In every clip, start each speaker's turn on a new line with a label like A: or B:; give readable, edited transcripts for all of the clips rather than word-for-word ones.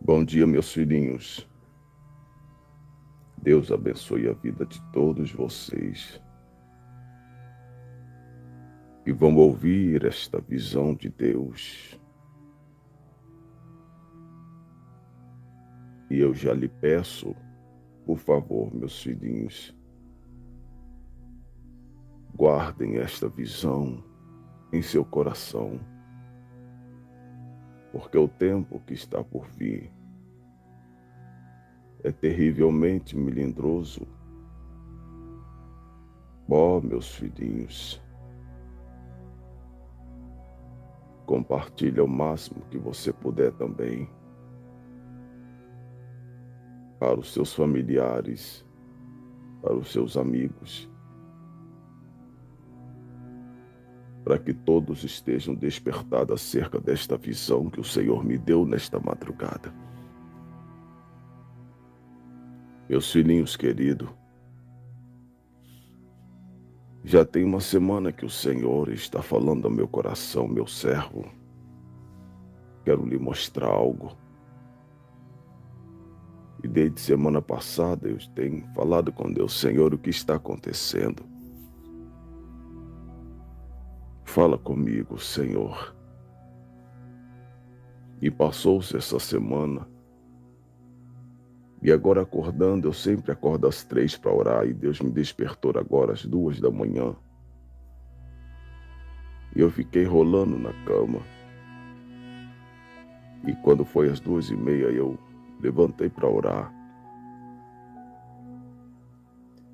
A: Bom dia, meus filhinhos. Deus abençoe a vida de todos vocês. E vão ouvir esta visão de Deus. E eu já lhe peço, por favor, meus filhinhos, guardem esta visão em seu coração, porque o tempo que está por vir é terrivelmente melindroso. Ó, meus filhinhos, compartilhe o máximo que você puder também para os seus familiares, para os seus amigos, para que todos estejam despertados acerca desta visão que o Senhor me deu nesta madrugada. Meus filhinhos queridos, já tem uma semana que o Senhor está falando ao meu coração, meu servo. Quero lhe mostrar algo. E desde semana passada eu tenho falado com Deus, Senhor, o que está acontecendo? Fala comigo, Senhor. E passou-se essa semana. E agora acordando, eu sempre acordo às 3 para orar, e Deus me despertou agora às 2 da manhã. E eu fiquei rolando na cama. E quando foi às 2h30, eu levantei para orar.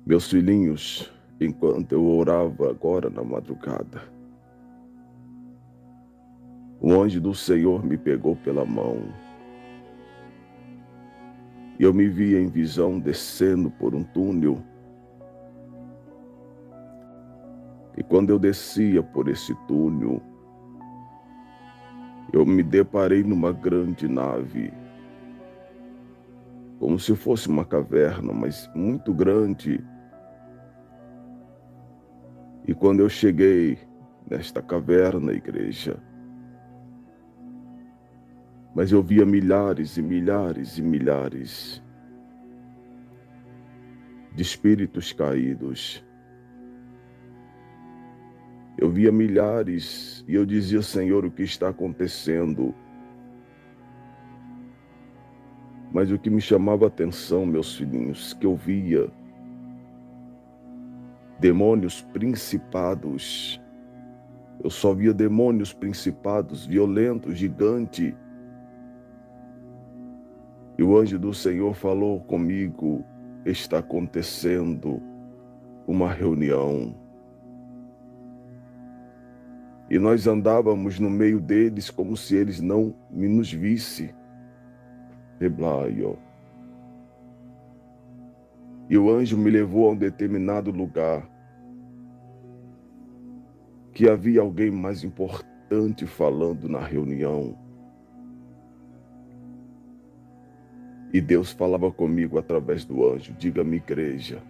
A: Meus filhinhos, enquanto eu orava agora na madrugada, o anjo do Senhor me pegou pela mão. E eu me via em visão descendo por um túnel. E quando eu descia por esse túnel, eu me deparei numa grande nave, como se fosse uma caverna, mas muito grande. E quando eu cheguei nesta caverna, igreja, mas eu via milhares e milhares e milhares de espíritos caídos. Eu via milhares e eu dizia, Senhor, o que está acontecendo? Mas o que me chamava a atenção, meus filhinhos, que eu via demônios principados. Eu só via demônios principados, violentos, gigantes. E o anjo do Senhor falou comigo, está acontecendo uma reunião. E nós andávamos no meio deles como se eles não nos vissem. E o anjo me levou a um determinado lugar, que havia alguém mais importante falando na reunião. E Deus falava comigo através do anjo, diga-me, igreja,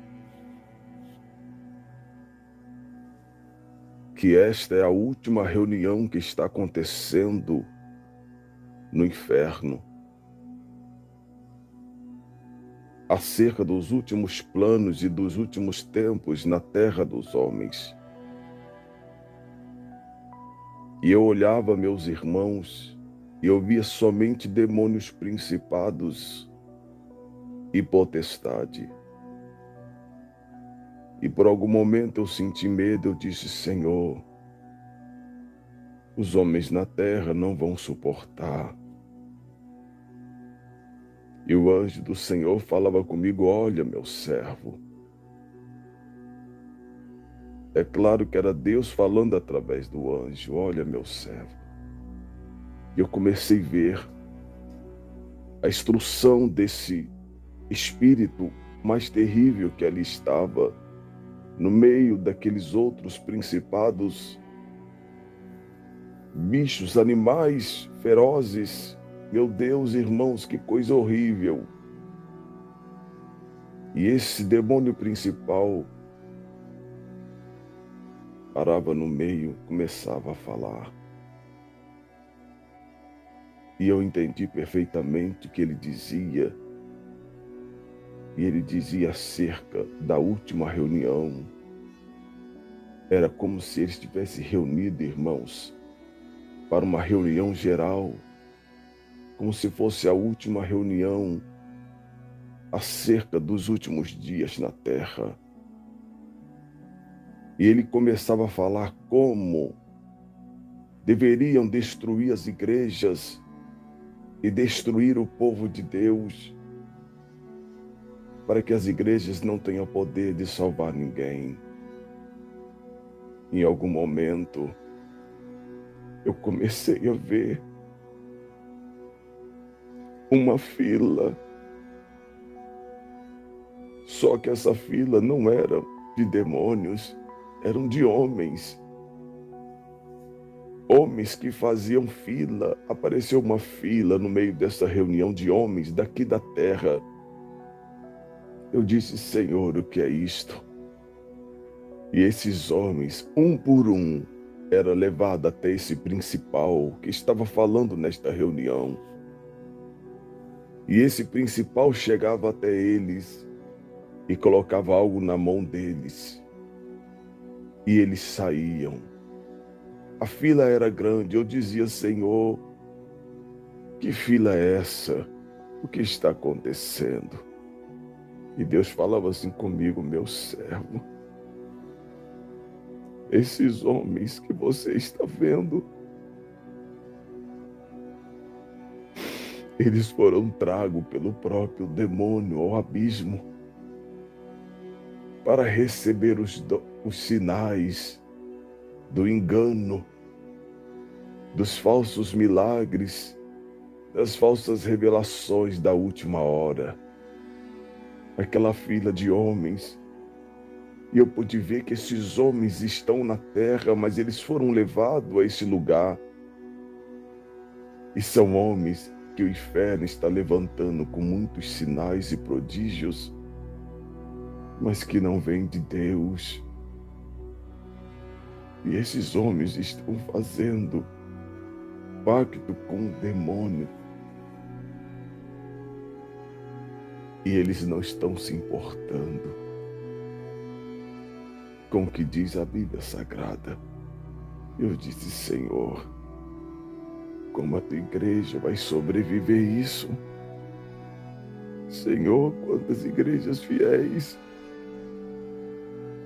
A: que esta é a última reunião que está acontecendo no inferno, acerca dos últimos planos e dos últimos tempos na terra dos homens. E eu olhava meus irmãos e eu via somente demônios principados e potestade. E por algum momento eu senti medo, eu disse, Senhor, os homens na terra não vão suportar. E o anjo do Senhor falava comigo, olha, meu servo. É claro que era Deus falando através do anjo, olha, meu servo. E eu comecei a ver a instrução desse espírito mais terrível que ali estava, no meio daqueles outros principados, bichos, animais ferozes. Meu Deus, irmãos, que coisa horrível. E esse demônio principal parava no meio, começava a falar. E eu entendi perfeitamente o que ele dizia. E ele dizia acerca da última reunião. Era como se ele estivesse reunido, irmãos, para uma reunião geral, como se fosse a última reunião acerca dos últimos dias na terra. E ele começava a falar como deveriam destruir as igrejas e destruir o povo de Deus, para que as igrejas não tenham poder de salvar ninguém. Em algum momento, eu comecei a ver uma fila, só que essa fila não era de demônios, eram de homens. Homens que faziam fila. Apareceu uma fila no meio dessa reunião de homens daqui da terra. Eu disse, Senhor, o que é isto? E esses homens, um por um, era levado até esse principal que estava falando nesta reunião. E esse principal chegava até eles e colocava algo na mão deles. E eles saíam. A fila era grande. Eu dizia, Senhor, que fila é essa? O que está acontecendo? E Deus falava assim comigo, meu servo. Esses homens que você está vendo, eles foram tragos pelo próprio demônio ao abismo para receber os sinais do engano, dos falsos milagres, das falsas revelações da última hora. Aquela fila de homens. E eu pude ver que esses homens estão na terra, mas eles foram levados a esse lugar. E são homens que o inferno está levantando com muitos sinais e prodígios, mas que não vêm de Deus. E esses homens estão fazendo pacto com o demônio. E eles não estão se importando com o que diz a Bíblia Sagrada. Eu disse, Senhor, como a tua igreja vai sobreviver isso? Senhor, quantas igrejas fiéis,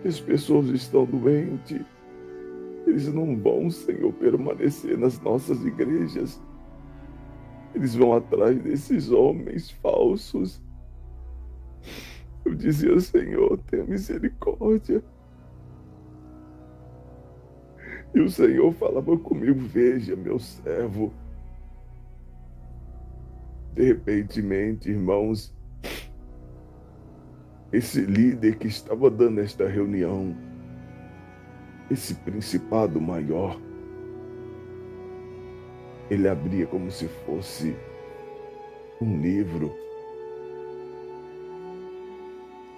A: que as pessoas estão doentes, eles não vão, Senhor, permanecer nas nossas igrejas. Eles vão atrás desses homens falsos. Eu dizia, Senhor, tenha misericórdia. E o Senhor falava comigo, veja, meu servo. De repentemente, irmãos, esse líder que estava dando esta reunião, esse principado maior, ele abria como se fosse um livro.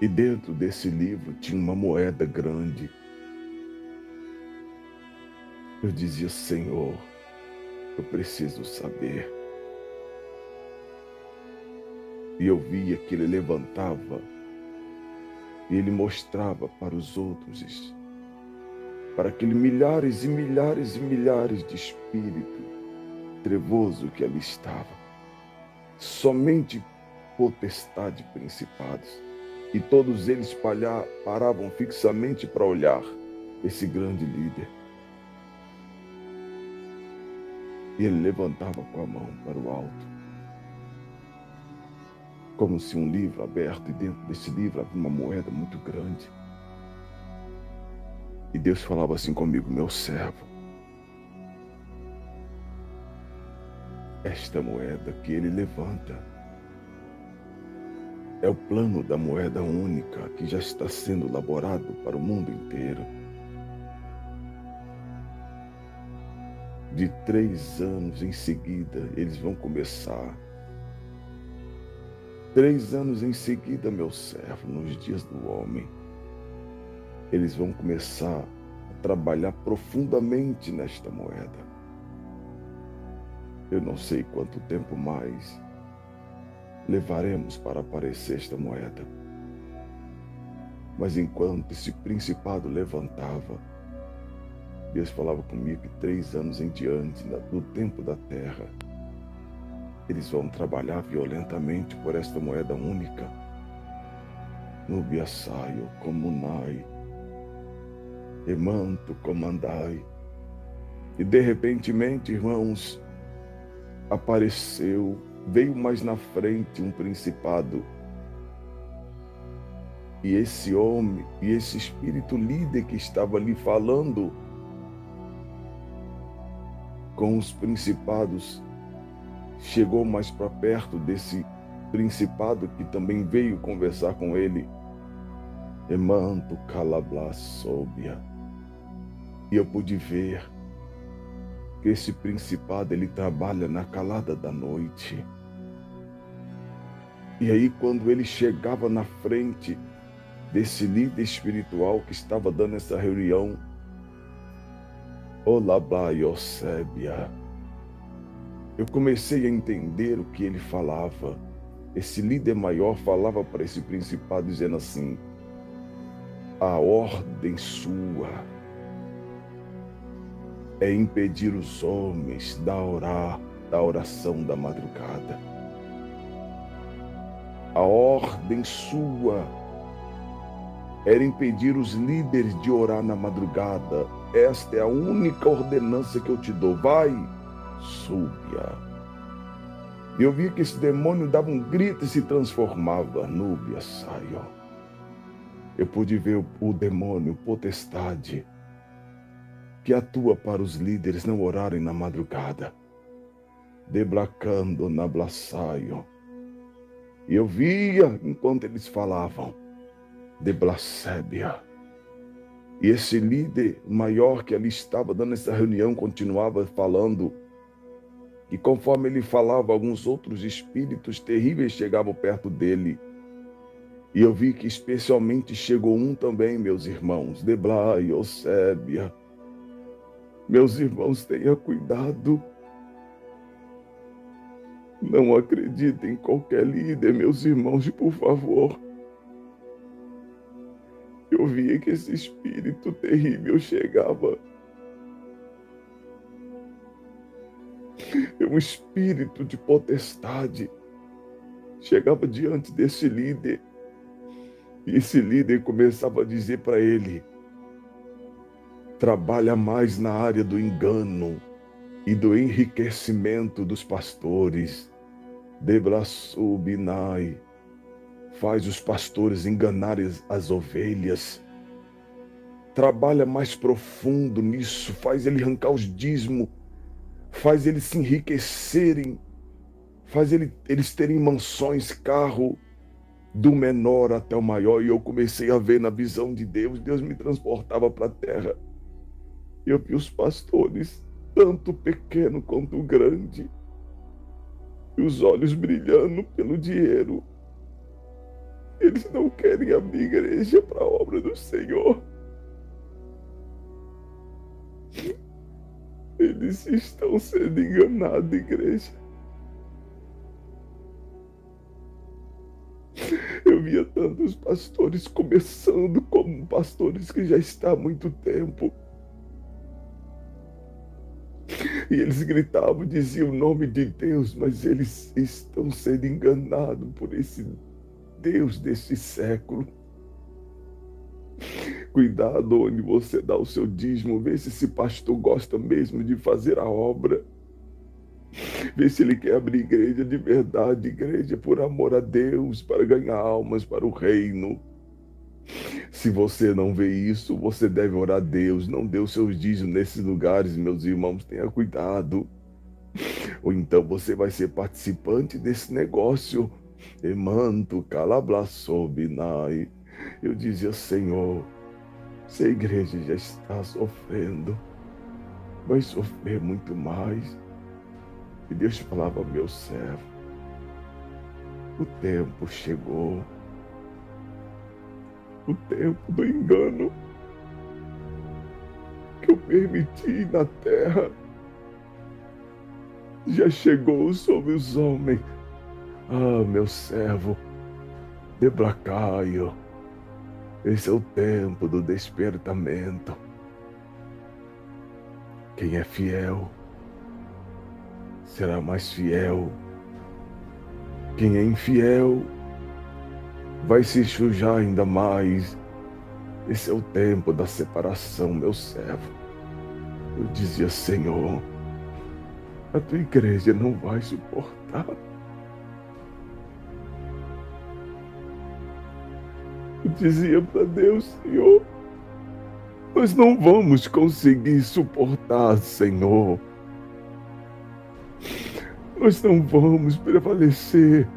A: E dentro desse livro tinha uma moeda grande. Eu dizia, Senhor, eu preciso saber. E eu via que ele levantava e ele mostrava para os outros, para aqueles milhares e milhares e milhares de espírito trevoso que ali estava. Somente potestade e principados. E todos eles paravam fixamente para olhar esse grande líder. E ele levantava com a mão para o alto, como se um livro aberto, e dentro desse livro havia uma moeda muito grande. E Deus falava assim comigo, meu servo, esta moeda que ele levanta é o plano da moeda única que já está sendo elaborado para o mundo inteiro. De 3 anos em seguida, eles vão começar. 3 anos em seguida, meu servo, nos dias do homem, eles vão começar a trabalhar profundamente nesta moeda. Eu não sei quanto tempo mais levaremos para aparecer esta moeda. Mas enquanto esse principado levantava, Deus falava comigo que 3 anos em diante, do tempo da terra, eles vão trabalhar violentamente por esta moeda única. Nubiasaio, comunai, emanto, comandai. E de repentemente, irmãos, veio mais na frente um principado. E esse homem, e esse espírito líder que estava ali falando com os principados, chegou mais para perto desse principado que também veio conversar com ele. Emanto calablasobia. E eu pude ver que esse principado, ele trabalha na calada da noite. E aí, quando ele chegava na frente desse líder espiritual que estava dando essa reunião, Olabaiosébia, eu comecei a entender o que ele falava. Esse líder maior falava para esse principado dizendo assim: a ordem sua é impedir os homens da oração da madrugada. A ordem sua era impedir os líderes de orar na madrugada. Esta é a única ordenança que eu te dou. Vai, súbia. Eu vi que esse demônio dava um grito e se transformava. Núbia, saiu. Eu pude ver o demônio, potestade, que atua para os líderes não orarem na madrugada. Deblacando na blasaio. E eu via, enquanto eles falavam, de blasébia. E esse líder maior que ali estava dando essa reunião continuava falando. E conforme ele falava, alguns outros espíritos terríveis chegavam perto dele. E eu vi que especialmente chegou um também, meus irmãos, Deblaiosébia. Meus irmãos, tenha cuidado. Não acreditem em qualquer líder, meus irmãos, por favor. Eu via que esse espírito terrível chegava. Um espírito de potestade chegava diante desse líder. E esse líder começava a dizer para ele: trabalha mais na área do engano e do enriquecimento dos pastores. Deblasubinai. Faz os pastores enganarem as ovelhas. Trabalha mais profundo nisso. Faz ele arrancar os dízimos. Faz eles se enriquecerem. Faz eles terem mansões, carro, do menor até o maior. E eu comecei a ver na visão de Deus. Deus me transportava para a terra. E eu vi os pastores, tanto pequeno quanto grande, e os olhos brilhando pelo dinheiro. Eles não querem abrir igreja para a obra do Senhor. Eles estão sendo enganados, igreja. Eu via tantos pastores começando como pastores que já estão há muito tempo. E eles gritavam, diziam o nome de Deus, mas eles estão sendo enganados por esse Deus deste século. Cuidado onde você dá o seu dízimo, vê se esse pastor gosta mesmo de fazer a obra. Vê se ele quer abrir igreja de verdade, igreja por amor a Deus, para ganhar almas para o reino. Se você não vê isso, você deve orar a Deus. Não dê os seus dízimos nesses lugares, meus irmãos, tenha cuidado. Ou então você vai ser participante desse negócio. Emanto calablasobinai. Eu dizia: Senhor, se a igreja já está sofrendo, vai sofrer muito mais. E Deus falava: meu servo, o tempo chegou. O tempo do engano que eu permiti na terra já chegou sobre os homens. Ah, meu servo, Deblacaio, esse é o tempo do despertamento. Quem é fiel será mais fiel. Quem é infiel vai se sujar ainda mais. Esse é o tempo da separação, meu servo. Eu dizia, Senhor, a tua igreja não vai suportar. Eu dizia para Deus, Senhor, nós não vamos conseguir suportar, Senhor. Nós não vamos prevalecer.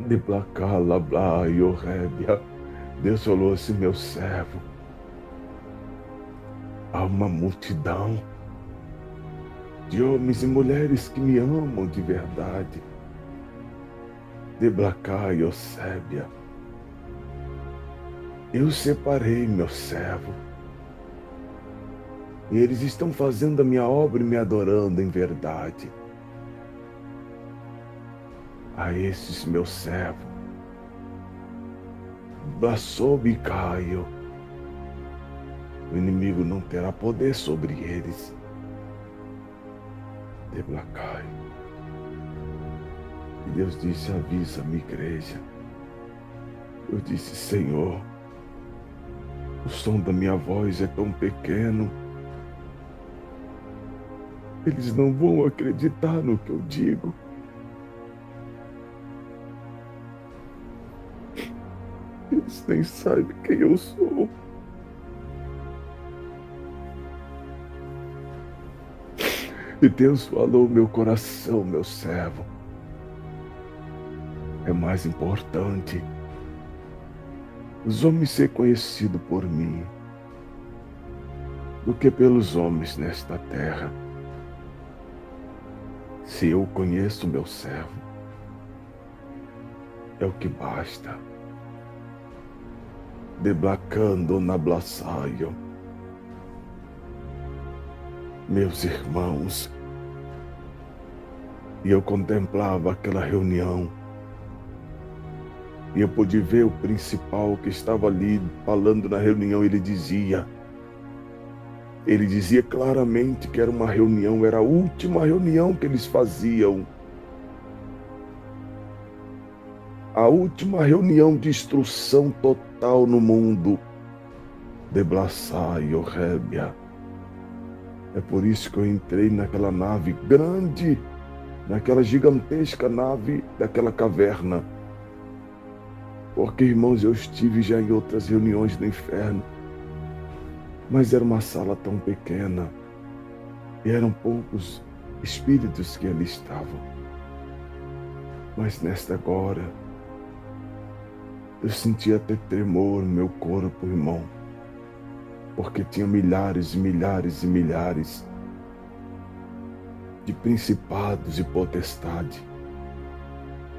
A: De placar, lablá e orébia. Deus falou assim, meu servo, há uma multidão de homens e mulheres que me amam de verdade. De placar e osébia. Eu separei meu servo. E eles estão fazendo a minha obra e me adorando em verdade. A esses meu servo, Basob e Caio, o inimigo não terá poder sobre eles. Deblacai. E Deus disse, avisa-me, igreja. Eu disse, Senhor, o som da minha voz é tão pequeno, eles não vão acreditar no que eu digo. Eles nem sabem quem eu sou. E Deus falou ao meu coração, meu servo. É mais importante os homens ser conhecidos por mim do que pelos homens nesta terra. Se eu conheço meu servo, é o que basta. Deblacando na blaçaio. Meus irmãos, e eu contemplava aquela reunião, e eu pude ver o principal que estava ali falando na reunião. Ele dizia claramente que era uma reunião, era a última reunião que eles faziam. A última reunião de instrução total no mundo. Deblaçai, Orébia. É por isso que eu entrei naquela nave grande, naquela gigantesca nave daquela caverna. Porque, irmãos, eu estive já em outras reuniões do inferno, mas era uma sala tão pequena e eram poucos espíritos que ali estavam. Mas nesta agora, eu sentia até tremor no meu corpo, irmão, porque tinha milhares e milhares e milhares de principados e potestades.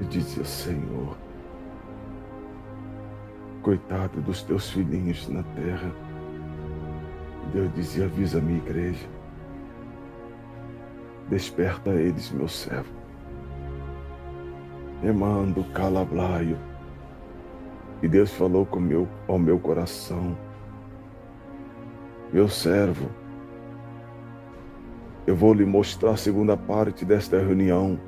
A: Eu dizia, Senhor, coitado dos teus filhinhos na terra. Deus dizia, avisa a minha igreja. Desperta eles, meu servo. Emando calablaio. E Deus falou ao meu coração, meu servo, eu vou lhe mostrar a segunda parte desta reunião,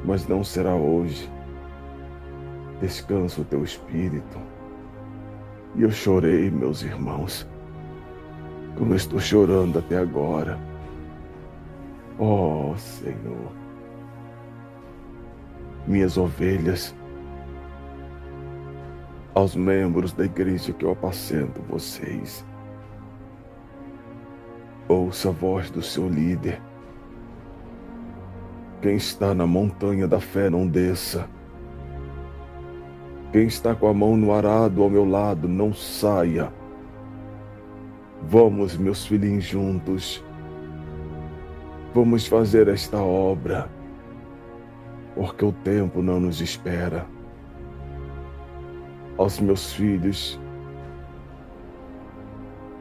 A: mas não será hoje. Descansa o teu espírito. E eu chorei, meus irmãos, como eu estou chorando até agora. Oh, Senhor, minhas ovelhas, aos membros da igreja que eu apacento vocês, ouça a voz do seu líder. Quem está na montanha da fé não desça. Quem está com a mão no arado ao meu lado não saia. Vamos, meus filhinhos, juntos. Vamos fazer esta obra, porque o tempo não nos espera. Aos meus filhos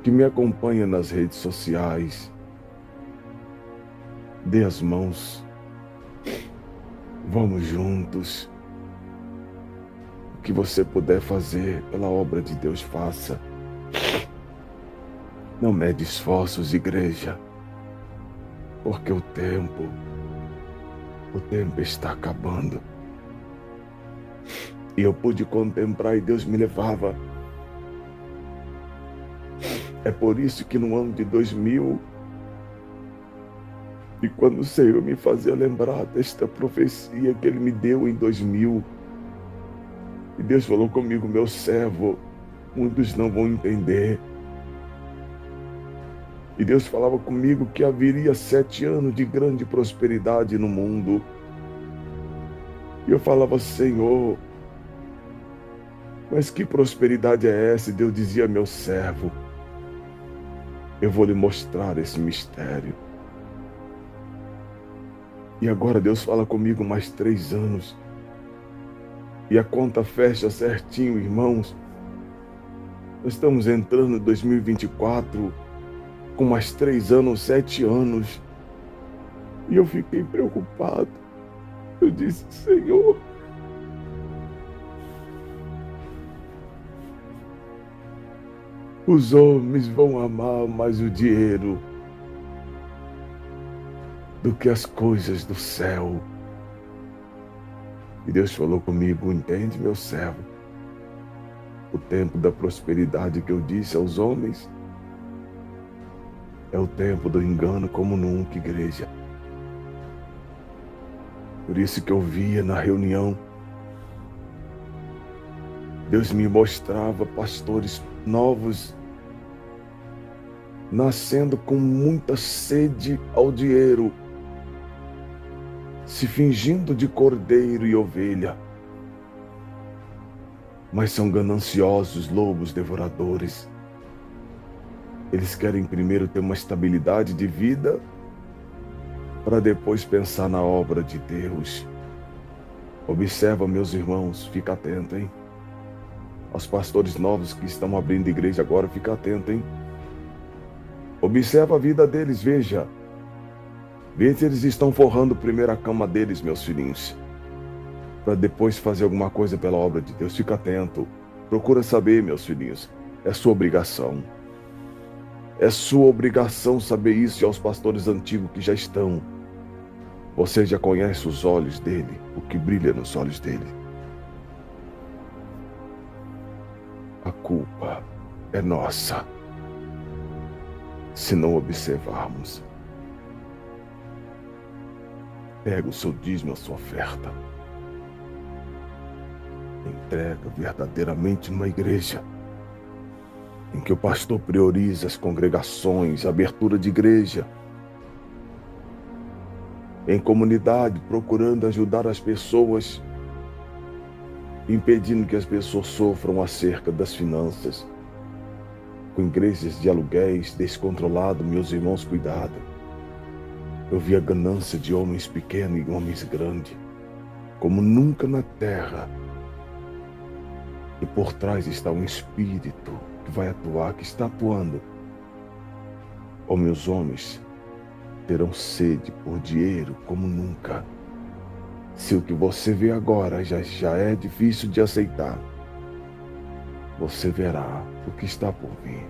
A: que me acompanham nas redes sociais, Dê as mãos. Vamos juntos. O que você puder fazer pela obra de Deus, faça. Não mede esforços, igreja, porque o tempo está acabando. E eu pude contemplar e Deus me levava. É por isso que no ano de 2000, e quando o Senhor me fazia lembrar desta profecia que Ele me deu em 2000, e Deus falou comigo: meu servo, muitos não vão entender. E Deus falava comigo que haveria 7 anos de grande prosperidade no mundo. E eu falava: Senhor, mas que prosperidade é essa? E Deus dizia: meu servo, eu vou lhe mostrar esse mistério. E agora Deus fala comigo mais 3 anos. E a conta fecha certinho, irmãos. Nós estamos entrando em 2024 com mais 3 anos, 7 anos. E eu fiquei preocupado. Eu disse: Senhor, os homens vão amar mais o dinheiro do que as coisas do céu. E Deus falou comigo: entende, meu servo? O tempo da prosperidade que eu disse aos homens é o tempo do engano como nunca, igreja. Por isso que eu via na reunião, Deus me mostrava pastores novos nascendo com muita sede ao dinheiro, se fingindo de cordeiro e ovelha, mas são gananciosos, lobos devoradores. Eles querem primeiro ter uma estabilidade de vida para depois pensar na obra de Deus. Observa, meus irmãos, fica atento, hein? Aos pastores novos que estão abrindo igreja agora, fica atento, hein? Observa a vida deles, veja. Veja se eles estão forrando primeiro a cama deles, meus filhinhos, para depois fazer alguma coisa pela obra de Deus. Fica atento. Procura saber, meus filhinhos. É sua obrigação. É sua obrigação saber isso. E aos pastores antigos que já estão, você já conhece os olhos dele, o que brilha nos olhos dele. A culpa é nossa se não observarmos. Pega o seu dízimo, a sua oferta. Entrega verdadeiramente numa igreja em que o pastor prioriza as congregações, a abertura de igreja, em comunidade, procurando ajudar as pessoas, impedindo que as pessoas sofram acerca das finanças. Com igrejas de aluguéis descontrolado, meus irmãos, cuidado. Eu vi a ganância de homens pequenos e homens grandes, como nunca na terra. E por trás está um espírito que vai atuar, que está atuando. Oh, meus homens, terão sede por dinheiro como nunca. Se o que você vê agora já é difícil de aceitar, você verá o que está por vir.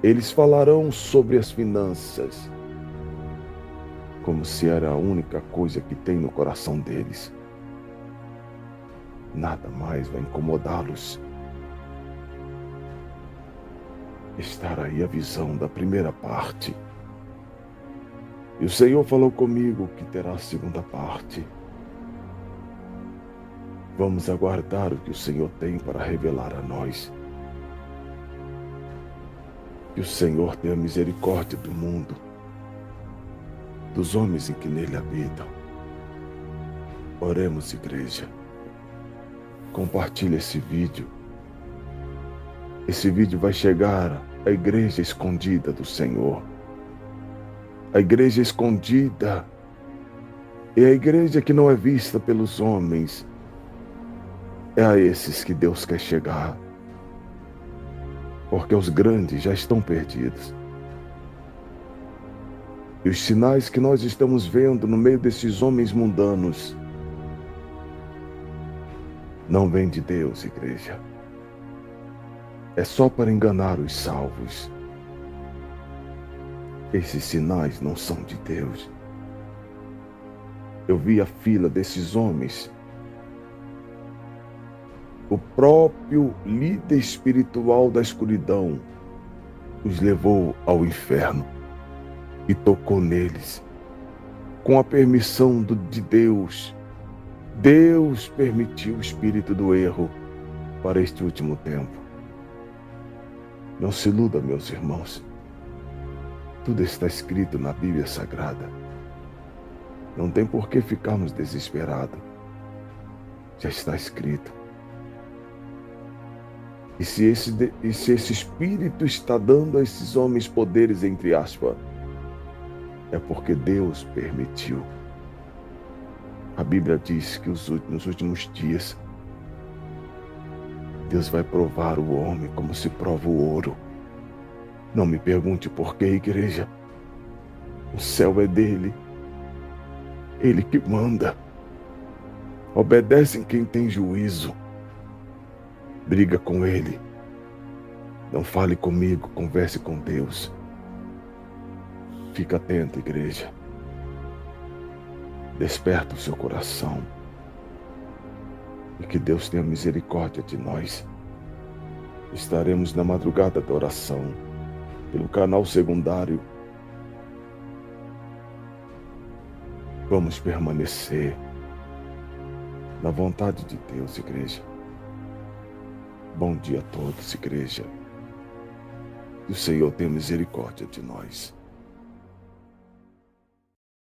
A: Eles falarão sobre as finanças, como se era a única coisa que tem no coração deles. Nada mais vai incomodá-los. Estar aí a visão da primeira parte. E o Senhor falou comigo que terá a segunda parte. Vamos aguardar o que o Senhor tem para revelar a nós. Que o Senhor tenha misericórdia do mundo, dos homens em que nele habitam. Oremos, igreja. Compartilhe esse vídeo. Esse vídeo vai chegar à igreja escondida do Senhor. A igreja escondida é a igreja que não é vista pelos homens. É a esses que Deus quer chegar. Porque os grandes já estão perdidos. E os sinais que nós estamos vendo no meio desses homens mundanos não vêm de Deus, igreja. É só para enganar os salvos. Esses sinais não são de Deus. Eu vi a fila desses homens. O próprio líder espiritual da escuridão os levou ao inferno e tocou neles. Com a permissão de Deus, Deus permitiu o espírito do erro para este último tempo. Não se iluda, meus irmãos. Tudo está escrito na Bíblia Sagrada. Não tem por que ficarmos desesperados. Já está escrito. E se esse espírito está dando a esses homens poderes, entre aspas, é porque Deus permitiu. A Bíblia diz que nos últimos dias, Deus vai provar o homem como se prova o ouro. Não me pergunte por quê, igreja. O céu é dele. Ele que manda. Obedecem quem tem juízo. Briga com ele. Não fale comigo, converse com Deus. Fica atento, igreja. Desperta o seu coração. E que Deus tenha misericórdia de nós. Estaremos na madrugada da oração, pelo canal secundário. Vamos permanecer na vontade de Deus, igreja. Bom dia a todos, igreja. Que o Senhor tenha misericórdia de nós.